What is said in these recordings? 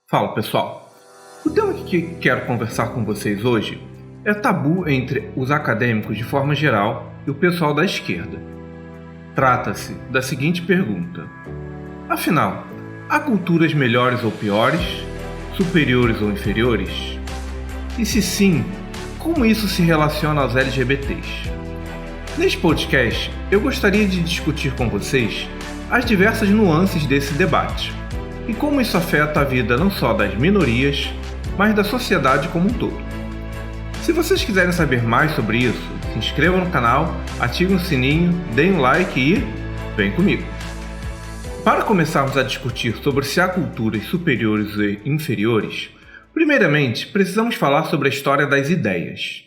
Fala pessoal, o tema que quero conversar com vocês hoje é tabu entre os acadêmicos de forma geral e o pessoal da esquerda. Trata-se da seguinte pergunta: afinal, há culturas melhores ou piores, superiores ou inferiores? E se sim, como isso se relaciona aos LGBTs? Neste podcast, eu gostaria de discutir com vocês as diversas nuances desse debate e como isso afeta a vida não só das minorias, mas da sociedade como um todo. Se vocês quiserem saber mais sobre isso, se inscrevam no canal, ativem o sininho, deem um like e vem comigo. Para começarmos a discutir sobre se há culturas superiores e inferiores, primeiramente precisamos falar sobre a história das ideias.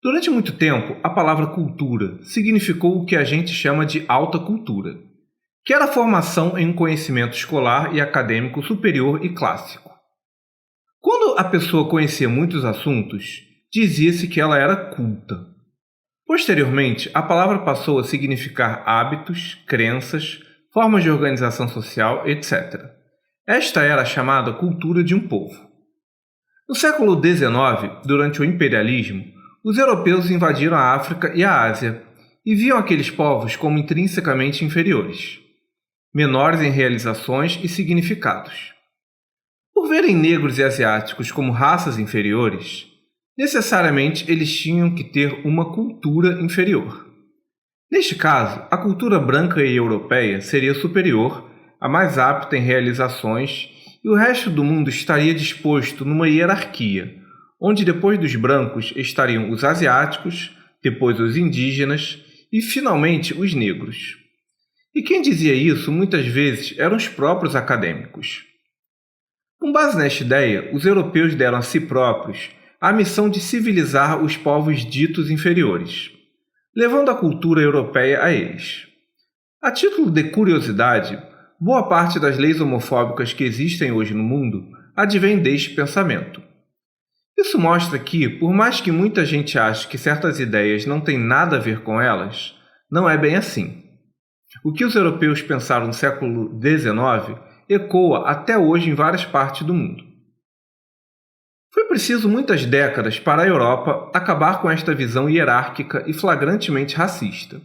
Durante muito tempo, a palavra cultura significou o que a gente chama de alta cultura, que era a formação em um conhecimento escolar e acadêmico superior e clássico. Quando a pessoa conhecia muitos assuntos, dizia-se que ela era culta. Posteriormente, a palavra passou a significar hábitos, crenças, formas de organização social, etc. Esta era a chamada cultura de um povo. No século XIX, durante o imperialismo, os europeus invadiram a África e a Ásia e viam aqueles povos como intrinsecamente inferiores, menores em realizações e significados. Por verem negros e asiáticos como raças inferiores, necessariamente eles tinham que ter uma cultura inferior. Neste caso, a cultura branca e europeia seria superior, a mais apta em realizações, e o resto do mundo estaria disposto numa hierarquia, onde depois dos brancos estariam os asiáticos, depois os indígenas e, finalmente, os negros. E quem dizia isso, muitas vezes, eram os próprios acadêmicos. Com base nesta ideia, os europeus deram a si próprios a missão de civilizar os povos ditos inferiores, levando a cultura europeia a eles. A título de curiosidade, boa parte das leis homofóbicas que existem hoje no mundo advém deste pensamento. Isso mostra que, por mais que muita gente ache que certas ideias não têm nada a ver com elas, não é bem assim. O que os europeus pensaram no século XIX ecoa até hoje em várias partes do mundo. Foi preciso muitas décadas para a Europa acabar com esta visão hierárquica e flagrantemente racista.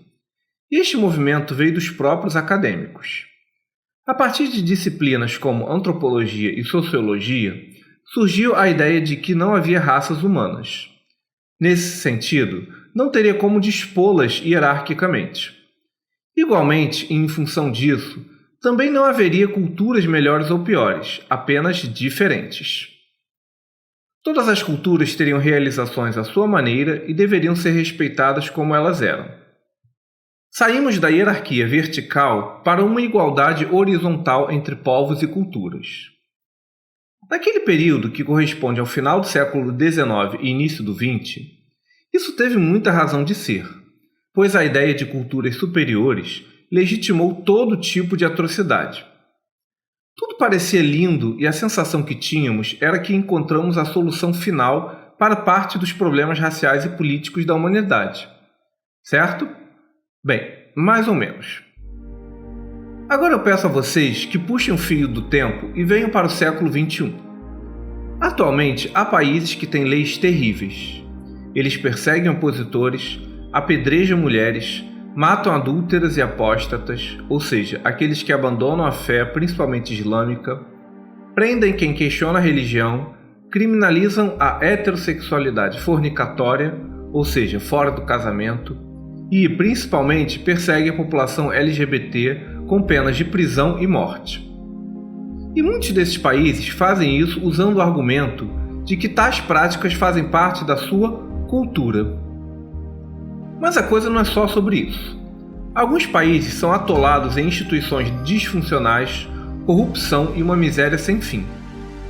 E este movimento veio dos próprios acadêmicos. A partir de disciplinas como antropologia e sociologia, surgiu a ideia de que não havia raças humanas. Nesse sentido, não teria como dispô-las hierarquicamente. Igualmente, e em função disso, também não haveria culturas melhores ou piores, apenas diferentes. Todas as culturas teriam realizações à sua maneira e deveriam ser respeitadas como elas eram. Saímos da hierarquia vertical para uma igualdade horizontal entre povos e culturas. Naquele período que corresponde ao final do século XIX e início do XX, isso teve muita razão de ser, pois a ideia de culturas superiores legitimou todo tipo de atrocidade. Tudo parecia lindo e a sensação que tínhamos era que encontramos a solução final para parte dos problemas raciais e políticos da humanidade. Certo? Bem, mais ou menos. Agora eu peço a vocês que puxem o fio do tempo e venham para o século XXI. Atualmente, há países que têm leis terríveis. Eles perseguem opositores, apedrejam mulheres, matam adúlteras e apóstatas, ou seja, aqueles que abandonam a fé, principalmente islâmica, prendem quem questiona a religião, criminalizam a heterossexualidade fornicatória, ou seja, fora do casamento, e, principalmente, perseguem a população LGBT com penas de prisão e morte. E muitos desses países fazem isso usando o argumento de que tais práticas fazem parte da sua cultura. Mas a coisa não é só sobre isso. Alguns países são atolados em instituições disfuncionais, corrupção e uma miséria sem fim.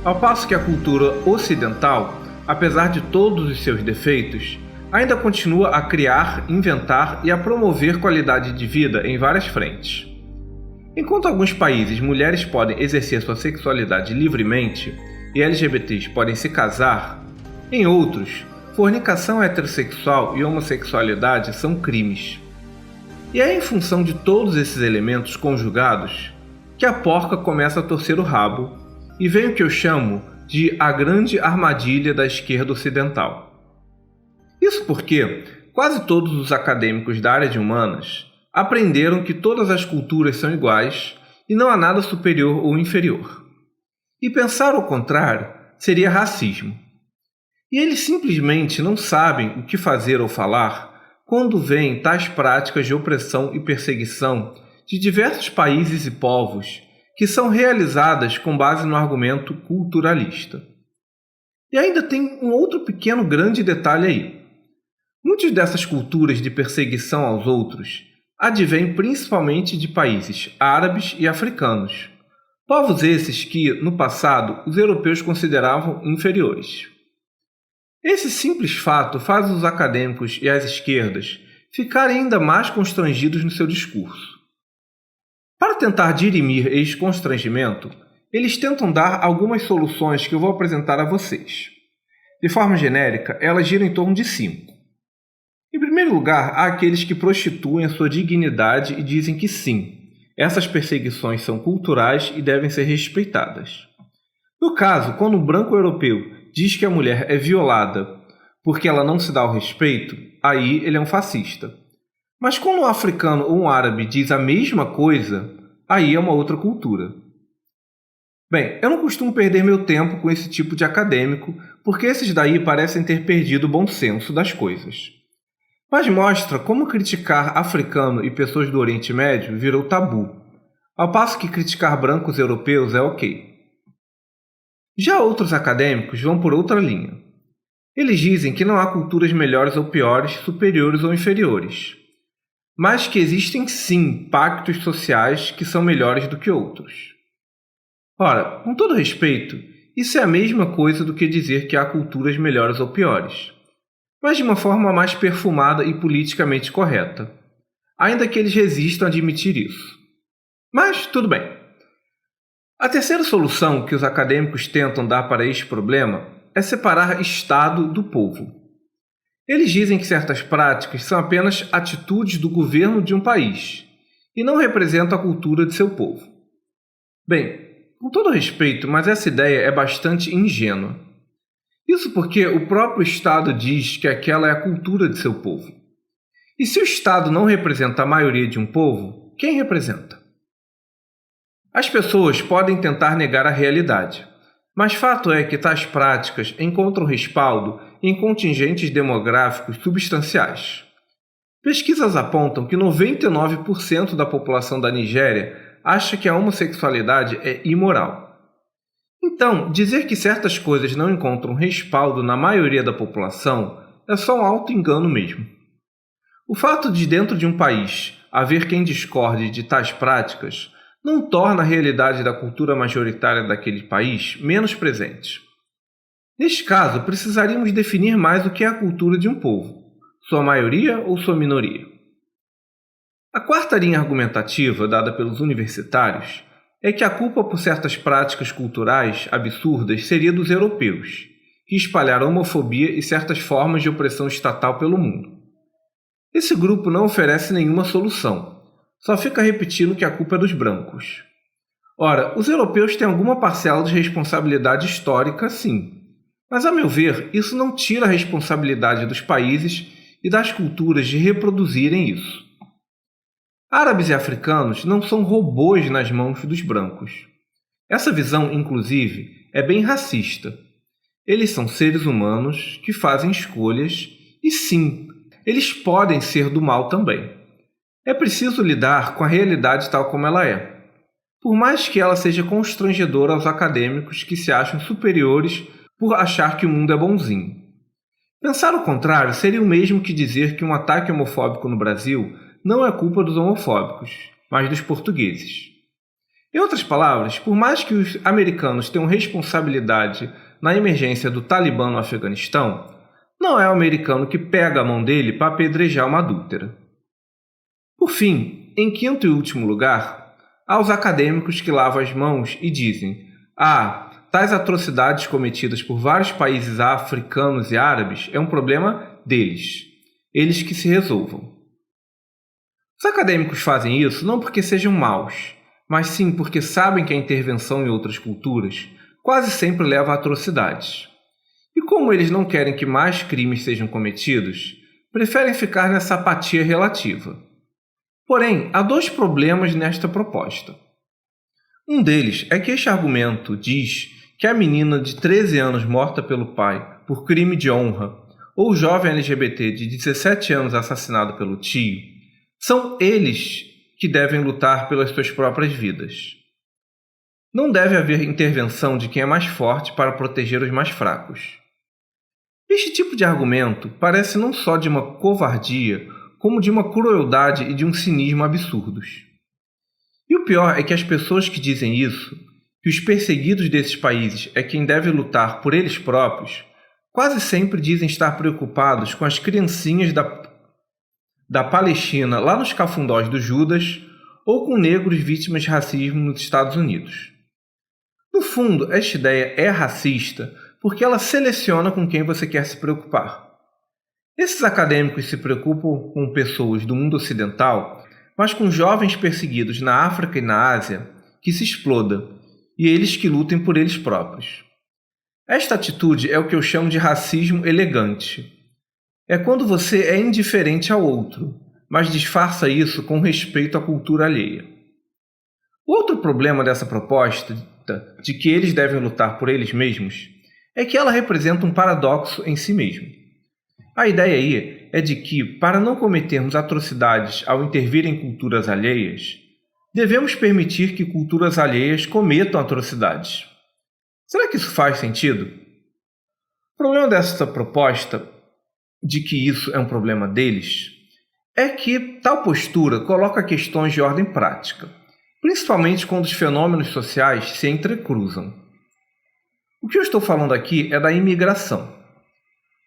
Ao passo que a cultura ocidental, apesar de todos os seus defeitos, ainda continua a criar, inventar e a promover qualidade de vida em várias frentes. Enquanto em alguns países mulheres podem exercer sua sexualidade livremente e LGBTs podem se casar, em outros, fornicação heterossexual e homossexualidade são crimes. E é em função de todos esses elementos conjugados que a porca começa a torcer o rabo e vem o que eu chamo de a grande armadilha da esquerda ocidental. Isso porque quase todos os acadêmicos da área de humanas aprenderam que todas as culturas são iguais e não há nada superior ou inferior. E pensar o contrário seria racismo. E eles simplesmente não sabem o que fazer ou falar quando veem tais práticas de opressão e perseguição de diversos países e povos que são realizadas com base no argumento culturalista. E ainda tem um outro pequeno grande detalhe aí. Muitas dessas culturas de perseguição aos outros advêm principalmente de países árabes e africanos, povos esses que, no passado, os europeus consideravam inferiores. Esse simples fato faz os acadêmicos e as esquerdas ficarem ainda mais constrangidos no seu discurso. Para tentar dirimir este constrangimento, eles tentam dar algumas soluções que eu vou apresentar a vocês. De forma genérica, elas giram em torno de 5. Em primeiro lugar, há aqueles que prostituem a sua dignidade e dizem que sim, essas perseguições são culturais e devem ser respeitadas. No caso, quando um branco europeu diz que a mulher é violada porque ela não se dá o respeito, aí ele é um fascista. Mas quando um africano ou um árabe diz a mesma coisa, aí é uma outra cultura. Bem, eu não costumo perder meu tempo com esse tipo de acadêmico, porque esses daí parecem ter perdido o bom senso das coisas. Mas mostra como criticar africano e pessoas do Oriente Médio virou tabu, ao passo que criticar brancos europeus é ok. Já outros acadêmicos vão por outra linha. Eles dizem que não há culturas melhores ou piores, superiores ou inferiores, mas que existem sim pactos sociais que são melhores do que outros. Ora, com todo respeito, isso é a mesma coisa do que dizer que há culturas melhores ou piores, mas de uma forma mais perfumada e politicamente correta, ainda que eles resistam a admitir isso. Mas tudo bem. A terceira solução que os acadêmicos tentam dar para este problema é separar Estado do povo. Eles dizem que certas práticas são apenas atitudes do governo de um país e não representam a cultura de seu povo. Bem, com todo respeito, mas essa ideia é bastante ingênua. Isso porque o próprio Estado diz que aquela é a cultura de seu povo. E se o Estado não representa a maioria de um povo, quem representa? As pessoas podem tentar negar a realidade, mas fato é que tais práticas encontram respaldo em contingentes demográficos substanciais. Pesquisas apontam que 99% da população da Nigéria acha que a homossexualidade é imoral. Então, dizer que certas coisas não encontram respaldo na maioria da população é só um auto-engano mesmo. O fato de dentro de um país haver quem discorde de tais práticas não torna a realidade da cultura majoritária daquele país menos presente. Neste caso, precisaríamos definir mais o que é a cultura de um povo, sua maioria ou sua minoria. A quarta linha argumentativa dada pelos universitários é que a culpa por certas práticas culturais absurdas seria dos europeus, que espalharam homofobia e certas formas de opressão estatal pelo mundo. Esse grupo não oferece nenhuma solução, só fica repetindo que a culpa é dos brancos. Ora, os europeus têm alguma parcela de responsabilidade histórica, sim, mas, a meu ver, isso não tira a responsabilidade dos países e das culturas de reproduzirem isso. Árabes e africanos não são robôs nas mãos dos brancos. Essa visão, inclusive, é bem racista. Eles são seres humanos que fazem escolhas e, sim, eles podem ser do mal também. É preciso lidar com a realidade tal como ela é, por mais que ela seja constrangedora aos acadêmicos que se acham superiores por achar que o mundo é bonzinho. Pensar o contrário seria o mesmo que dizer que um ataque homofóbico no Brasil não é culpa dos homofóbicos, mas dos portugueses. Em outras palavras, por mais que os americanos tenham responsabilidade na emergência do Talibã no Afeganistão, não é o americano que pega a mão dele para apedrejar uma adúltera. Por fim, em quinto e último lugar, há os acadêmicos que lavam as mãos e dizem: tais atrocidades cometidas por vários países africanos e árabes é um problema deles, eles que se resolvam. Os acadêmicos fazem isso não porque sejam maus, mas sim porque sabem que a intervenção em outras culturas quase sempre leva a atrocidades. E como eles não querem que mais crimes sejam cometidos, preferem ficar nessa apatia relativa. Porém, há dois problemas nesta proposta. Um deles é que este argumento diz que a menina de 13 anos morta pelo pai por crime de honra ou o jovem LGBT de 17 anos assassinado pelo tio são eles que devem lutar pelas suas próprias vidas. Não deve haver intervenção de quem é mais forte para proteger os mais fracos. Este tipo de argumento parece não só de uma covardia, como de uma crueldade e de um cinismo absurdos. E o pior é que as pessoas que dizem isso, que os perseguidos desses países é quem deve lutar por eles próprios, quase sempre dizem estar preocupados com as criancinhas da Palestina lá nos cafundós do Judas ou com negros vítimas de racismo nos Estados Unidos. No fundo, esta ideia é racista porque ela seleciona com quem você quer se preocupar. Esses acadêmicos se preocupam com pessoas do mundo ocidental, mas com jovens perseguidos na África e na Ásia que se exploda, e eles que lutem por eles próprios. Esta atitude é o que eu chamo de racismo elegante. É quando você é indiferente ao outro, mas disfarça isso com respeito à cultura alheia. O outro problema dessa proposta, de que eles devem lutar por eles mesmos, é que ela representa um paradoxo em si mesmo. A ideia aí é de que, para não cometermos atrocidades ao intervir em culturas alheias, devemos permitir que culturas alheias cometam atrocidades. Será que isso faz sentido? O problema dessa proposta, de que isso é um problema deles, é que tal postura coloca questões de ordem prática, principalmente quando os fenômenos sociais se entrecruzam. O que eu estou falando aqui é da imigração.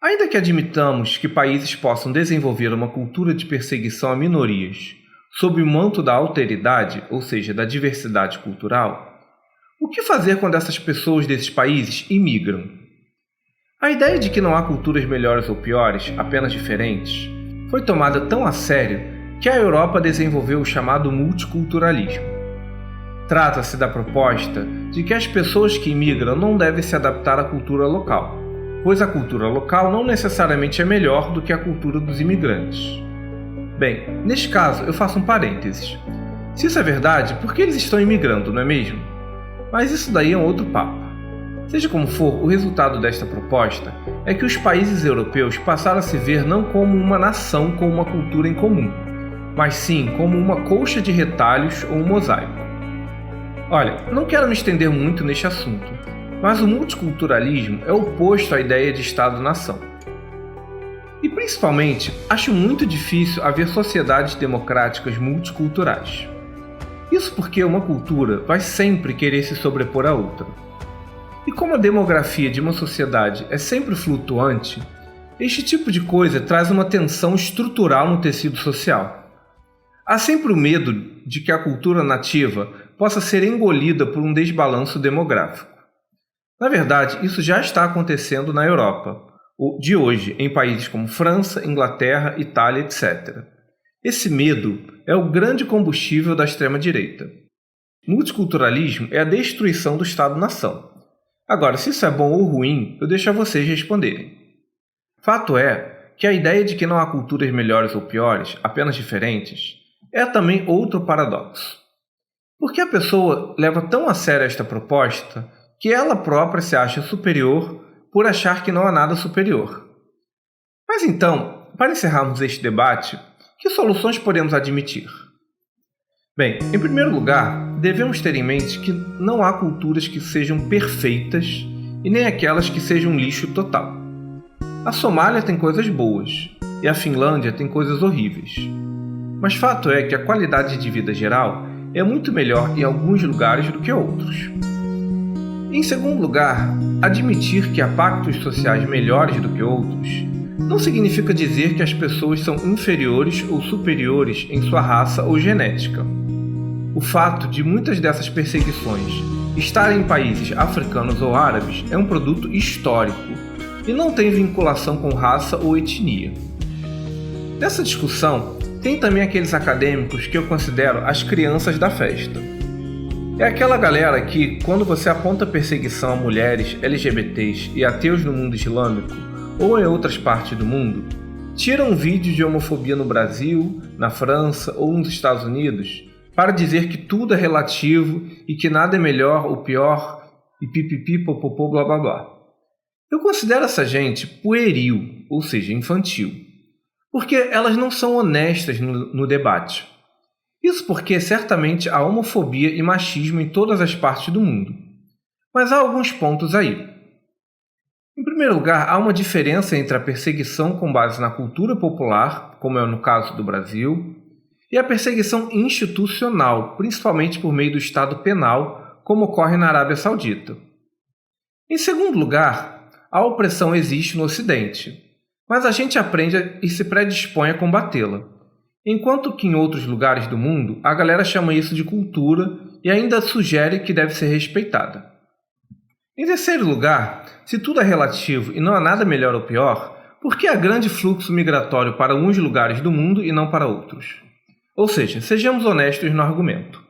Ainda que admitamos que países possam desenvolver uma cultura de perseguição a minorias sob o manto da alteridade, ou seja, da diversidade cultural, o que fazer quando essas pessoas desses países imigram? A ideia de que não há culturas melhores ou piores, apenas diferentes, foi tomada tão a sério que a Europa desenvolveu o chamado multiculturalismo. Trata-se da proposta de que as pessoas que imigram não devem se adaptar à cultura local, pois a cultura local não necessariamente é melhor do que a cultura dos imigrantes. Bem, neste caso eu faço um parênteses. Se isso é verdade, por que eles estão imigrando, não é mesmo? Mas isso daí é um outro papo. Seja como for, o resultado desta proposta é que os países europeus passaram a se ver não como uma nação com uma cultura em comum, mas sim como uma colcha de retalhos ou um mosaico. Olha, não quero me estender muito neste assunto, mas o multiculturalismo é oposto à ideia de Estado-nação. E principalmente, acho muito difícil haver sociedades democráticas multiculturais. Isso porque uma cultura vai sempre querer se sobrepor à outra. E como a demografia de uma sociedade é sempre flutuante, este tipo de coisa traz uma tensão estrutural no tecido social. Há sempre o medo de que a cultura nativa possa ser engolida por um desbalanço demográfico. Na verdade, isso já está acontecendo na Europa, de hoje, em países como França, Inglaterra, Itália, etc. Esse medo é o grande combustível da extrema-direita. Multiculturalismo é a destruição do Estado-nação. Agora, se isso é bom ou ruim, eu deixo a vocês responderem. Fato é que a ideia de que não há culturas melhores ou piores, apenas diferentes, é também outro paradoxo. Porque a pessoa leva tão a sério esta proposta que ela própria se acha superior por achar que não há nada superior. Mas então, para encerrarmos este debate, que soluções podemos admitir? Bem, em primeiro lugar, devemos ter em mente que não há culturas que sejam perfeitas e nem aquelas que sejam um lixo total. A Somália tem coisas boas e a Finlândia tem coisas horríveis. Mas fato é que a qualidade de vida geral é muito melhor em alguns lugares do que outros. Em segundo lugar, admitir que há pactos sociais melhores do que outros não significa dizer que as pessoas são inferiores ou superiores em sua raça ou genética. O fato de muitas dessas perseguições estarem em países africanos ou árabes é um produto histórico e não tem vinculação com raça ou etnia. Nessa discussão, tem também aqueles acadêmicos que eu considero as crianças da festa. É aquela galera que, quando você aponta perseguição a mulheres, LGBTs e ateus no mundo islâmico ou em outras partes do mundo, tira um vídeo de homofobia no Brasil, na França ou nos Estados Unidos para dizer que tudo é relativo e que nada é melhor ou pior e pipipi, popopô, blá blá blá. Eu considero essa gente pueril, ou seja, infantil, porque elas não são honestas no debate. Isso porque certamente há homofobia e machismo em todas as partes do mundo. Mas há alguns pontos aí. Em primeiro lugar, há uma diferença entre a perseguição com base na cultura popular, como é no caso do Brasil, e a perseguição institucional, principalmente por meio do Estado penal, como ocorre na Arábia Saudita. Em segundo lugar, a opressão existe no Ocidente, mas a gente aprende e se predispõe a combatê-la. Enquanto que em outros lugares do mundo, a galera chama isso de cultura e ainda sugere que deve ser respeitada. Em terceiro lugar, se tudo é relativo e não há nada melhor ou pior, por que há grande fluxo migratório para uns lugares do mundo e não para outros? Ou seja, sejamos honestos no argumento.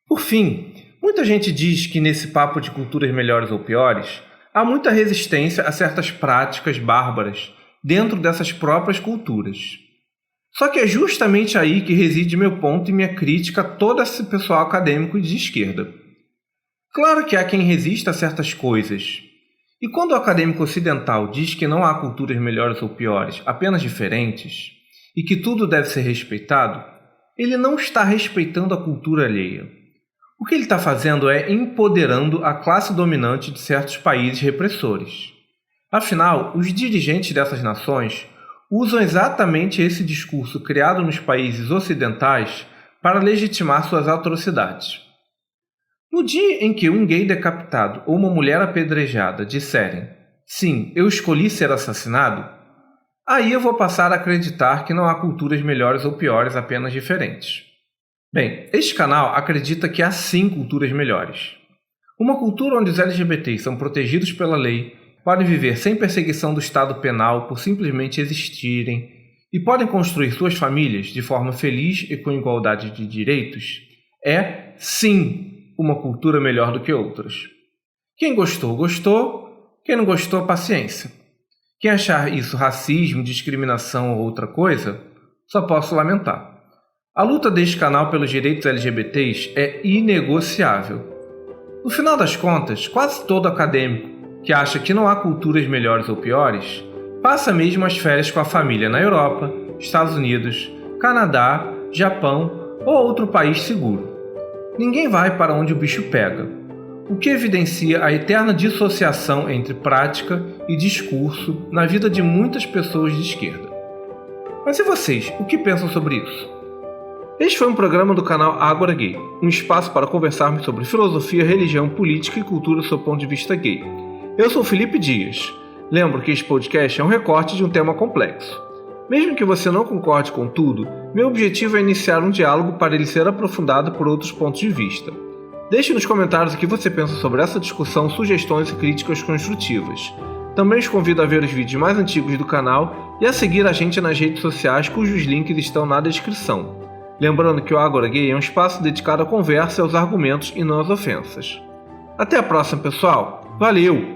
Por fim, muita gente diz que nesse papo de culturas melhores ou piores, há muita resistência a certas práticas bárbaras dentro dessas próprias culturas. Só que é justamente aí que reside meu ponto e minha crítica a todo esse pessoal acadêmico de esquerda. Claro que há quem resista a certas coisas. E quando o acadêmico ocidental diz que não há culturas melhores ou piores, apenas diferentes, e que tudo deve ser respeitado, ele não está respeitando a cultura alheia. O que ele está fazendo é empoderando a classe dominante de certos países repressores. Afinal, os dirigentes dessas nações usam exatamente esse discurso criado nos países ocidentais para legitimar suas atrocidades. No dia em que um gay decapitado ou uma mulher apedrejada disserem "Sim, eu escolhi ser assassinado", aí eu vou passar a acreditar que não há culturas melhores ou piores, apenas diferentes. Bem, este canal acredita que há sim culturas melhores. Uma cultura onde os LGBTs são protegidos pela lei, podem viver sem perseguição do Estado penal por simplesmente existirem e podem construir suas famílias de forma feliz e com igualdade de direitos, é, sim, uma cultura melhor do que outras. Quem gostou, gostou. Quem não gostou, paciência. Quem achar isso racismo, discriminação ou outra coisa, só posso lamentar. A luta deste canal pelos direitos LGBTs é inegociável. No final das contas, quase todo acadêmico que acha que não há culturas melhores ou piores, passa mesmo as férias com a família na Europa, Estados Unidos, Canadá, Japão ou outro país seguro. Ninguém vai para onde o bicho pega, o que evidencia a eterna dissociação entre prática e discurso na vida de muitas pessoas de esquerda. Mas e vocês, o que pensam sobre isso? Este foi um programa do canal Ágora Gay, um espaço para conversarmos sobre filosofia, religião, política e cultura sob o ponto de vista gay. Eu sou Felipe Dias. Lembro que este podcast é um recorte de um tema complexo. Mesmo que você não concorde com tudo, meu objetivo é iniciar um diálogo para ele ser aprofundado por outros pontos de vista. Deixe nos comentários o que você pensa sobre essa discussão, sugestões e críticas construtivas. Também os convido a ver os vídeos mais antigos do canal e a seguir a gente nas redes sociais cujos links estão na descrição. Lembrando que o Ágora Gay é um espaço dedicado à conversa e aos argumentos e não às ofensas. Até a próxima, pessoal! Valeu!